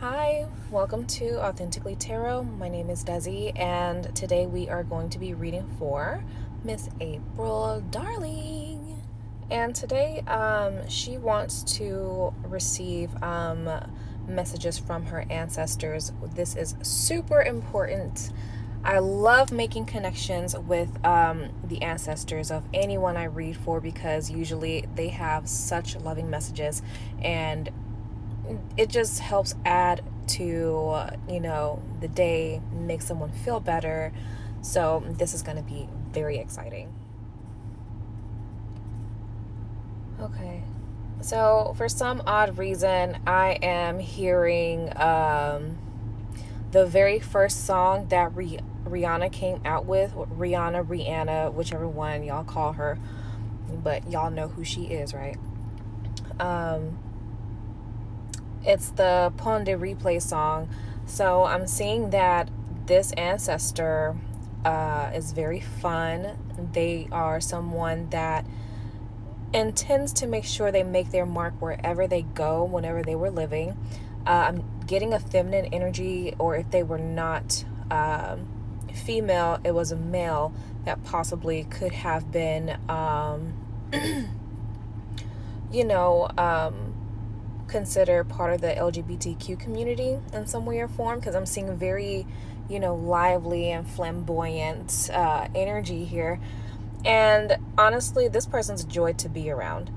Hi, welcome to Authentically Tarot. My name is Dezzi, and today we are going to be reading for Miss April Darling. And today, she wants to receive messages from her ancestors. This is super important. I love making connections with the ancestors of anyone I read for because usually they have such loving messages, and it just helps add to the day, make someone feel better. So this is going to be very exciting. Okay, so for some odd reason I am hearing the very first song that Rihanna came out with. Rihanna, whichever one y'all call her, but y'all know who she is, right? It's the Pon de Replay song. So I'm seeing that this ancestor is very fun. They are someone that intends to make sure they make their mark wherever they go, whenever they were living. I'm getting a feminine energy, or if they were not female, it was a male that possibly could have been, consider part of the LGBTQ community in some way or form, because I'm seeing very, lively and flamboyant energy here. And honestly, this person's a joy to be around.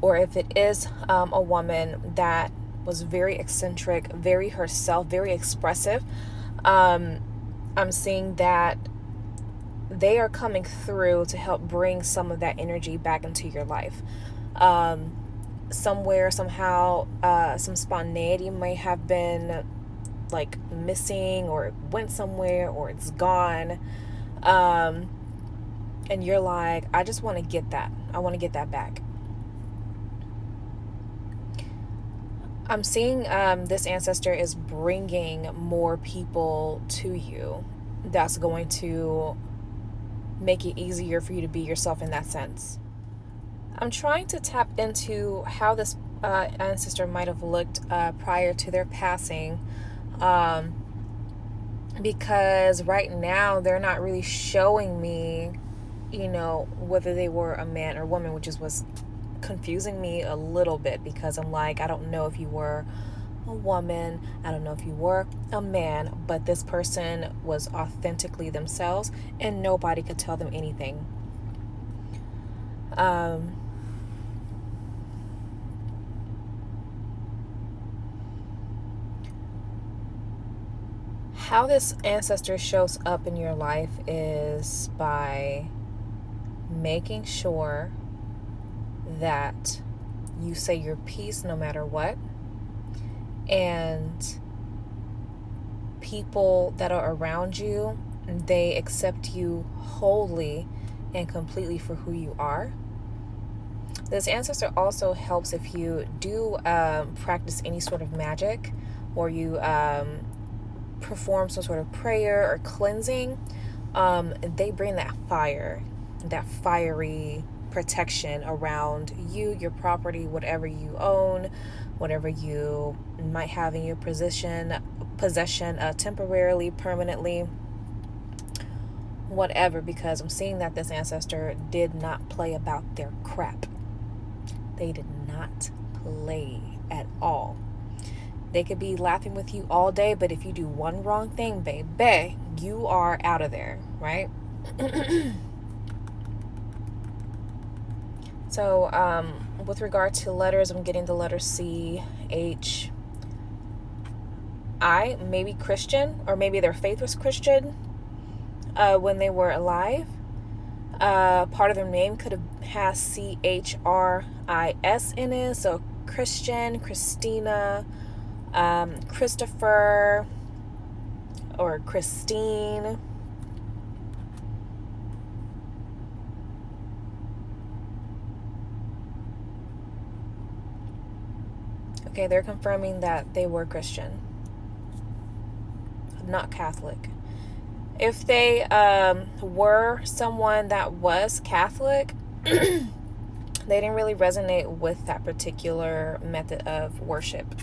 Or if it is a woman that was very eccentric, very herself, very expressive, I'm seeing that they are coming through to help bring some of that energy back into your life. Somewhere, somehow, some spontaneity may have been like missing, or it went somewhere, or it's gone. And you're like, I just want to get that. I want to get that back. I'm seeing this ancestor is bringing more people to you. That's going to make it easier for you to be yourself in that sense. I'm trying to tap into how this ancestor might have looked prior to their passing, because right now they're not really showing me, whether they were a man or woman, which was confusing me a little bit, because I'm like, I don't know if you were a woman, I don't know if you were a man, but this person was authentically themselves and nobody could tell them anything. How this ancestor shows up in your life is by making sure that you say your piece no matter what, and people that are around you, they accept you wholly and completely for who you are. This ancestor also helps if you do practice any sort of magic, or you perform some sort of prayer or cleansing. They bring that fire, that fiery protection around you, your property, whatever you own, whatever you might have in your possession, temporarily, permanently, whatever, because I'm seeing that this ancestor did not play about their crap. They did not play at all. They could be laughing with you all day, but if you do one wrong thing, baby, you are out of there, right? So, with regard to letters, I'm getting the letter C, H, I, maybe Christian, or maybe their faith was Christian when they were alive. Part of their name could have has CHRIS in it, so Christian, Christina, Christopher, or Christine. Okay, they're confirming that they were Christian, not Catholic. If they were someone that was Catholic, they didn't really resonate with that particular method of worship.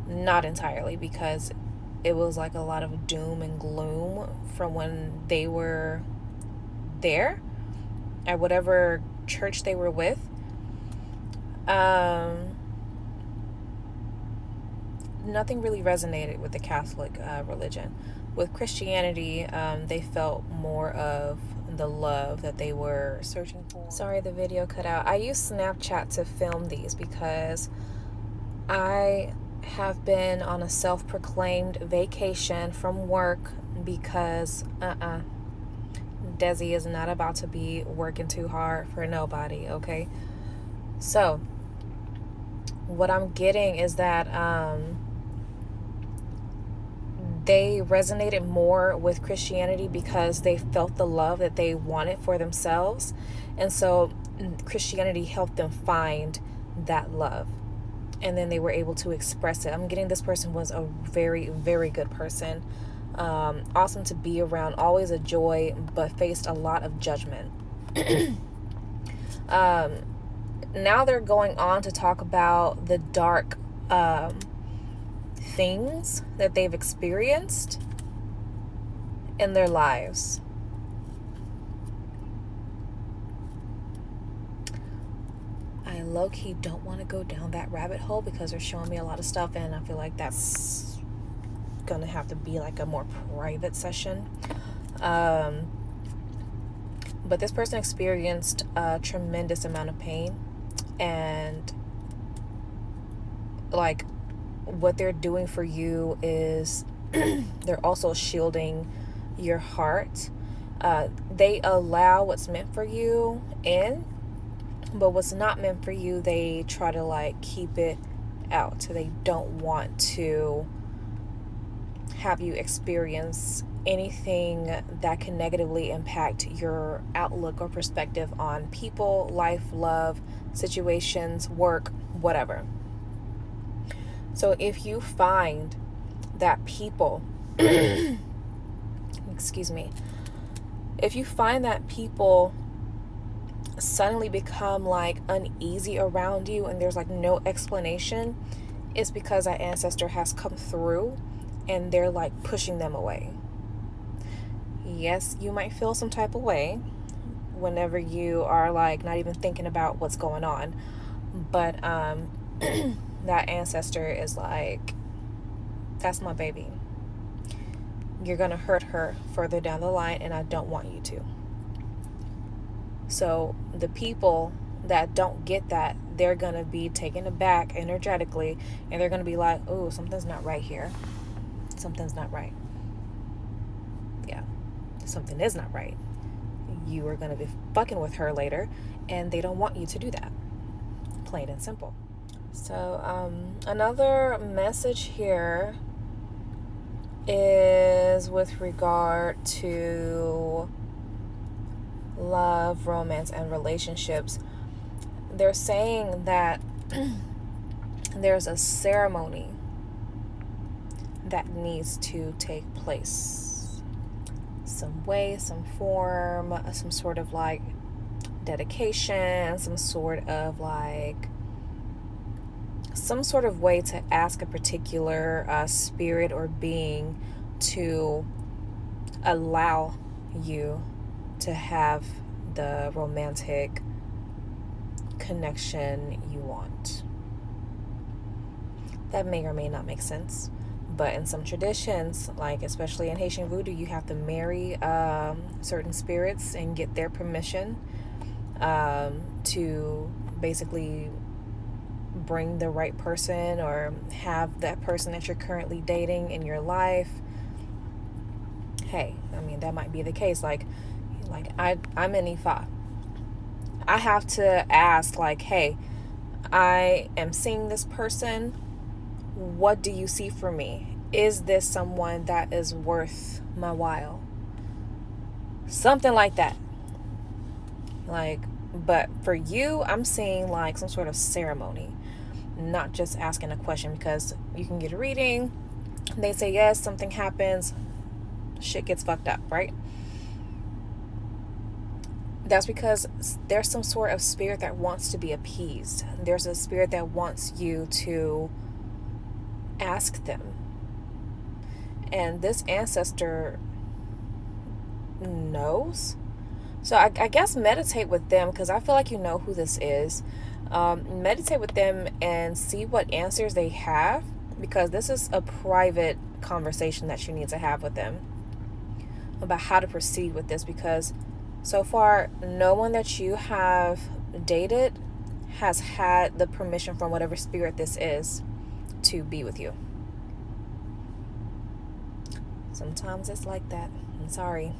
Not entirely, because it was like a lot of doom and gloom from when they were there at whatever church they were with. Nothing really resonated with the Catholic religion. With Christianity, they felt more of the love that they were searching for. Sorry, the video cut out. I use Snapchat to film these because I have been on a self-proclaimed vacation from work because Dezzi is not about to be working too hard for nobody, okay? So what I'm getting is that they resonated more with Christianity because they felt the love that they wanted for themselves, and so Christianity helped them find that love, and then they were able to express it. I'm getting this person was a very, very good person, awesome to be around, always a joy, but faced a lot of judgment. Now they're going on to talk about the dark things that they've experienced in their lives. I low-key don't want to go down that rabbit hole because they're showing me a lot of stuff, and I feel like that's gonna have to be like a more private session. But this person experienced a tremendous amount of pain, and like what they're doing for you is they're also shielding your heart. They allow what's meant for you in, but what's not meant for you, they try to like keep it out. So they don't want to have you experience anything that can negatively impact your outlook or perspective on people, life, love, situations, work, whatever. So if you find that people excuse me, if you find that people suddenly become like uneasy around you and there's like no explanation, it's because that ancestor has come through and they're like pushing them away. Yes, you might feel some type of way whenever you are like not even thinking about what's going on, but that ancestor is like, that's my baby. You're gonna hurt her further down the line, and I don't want you to. So the people that don't get that, they're gonna be taken aback energetically, and they're gonna be like, oh, something's not right here. Something's not right. Yeah, something is not right. You are gonna be fucking with her later, and they don't want you to do that. Plain and simple. So another message here is with regard to love, romance, and relationships. They're saying that there's a ceremony that needs to take place. Some way, some form, some sort of like dedication, some sort of way to ask a particular spirit or being to allow you to have the romantic connection you want. That may or may not make sense, but in some traditions, like especially in Haitian voodoo, you have to marry certain spirits and get their permission to basically bring the right person or have that person that you're currently dating in your life. Hey, I mean, that might be the case. Like I'm in Ifa. I have to ask, like, hey, I am seeing this person. What do you see for me? Is this someone that is worth my while? Something like that. Like, but for you, I'm seeing like some sort of ceremony, not just asking a question, because you can get a reading, they say yes, something happens, shit gets fucked up, right? that's because there's some sort of spirit that wants to be appeased. There's a spirit that wants you to ask them. And this ancestor knows. So I guess meditate with them, because I feel like you know who this is. Meditate with them and see what answers they have, because this is a private conversation that you need to have with them about how to proceed with this, because so far no one that you have dated has had the permission from whatever spirit this is to be with you. Sometimes it's like that. I'm sorry.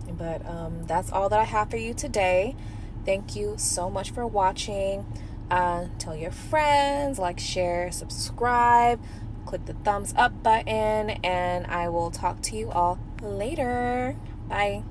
But that's all that I have for you today. Thank you so much for watching. Tell your friends, like, share, subscribe, click the thumbs up button, and I will talk to you all later. Bye.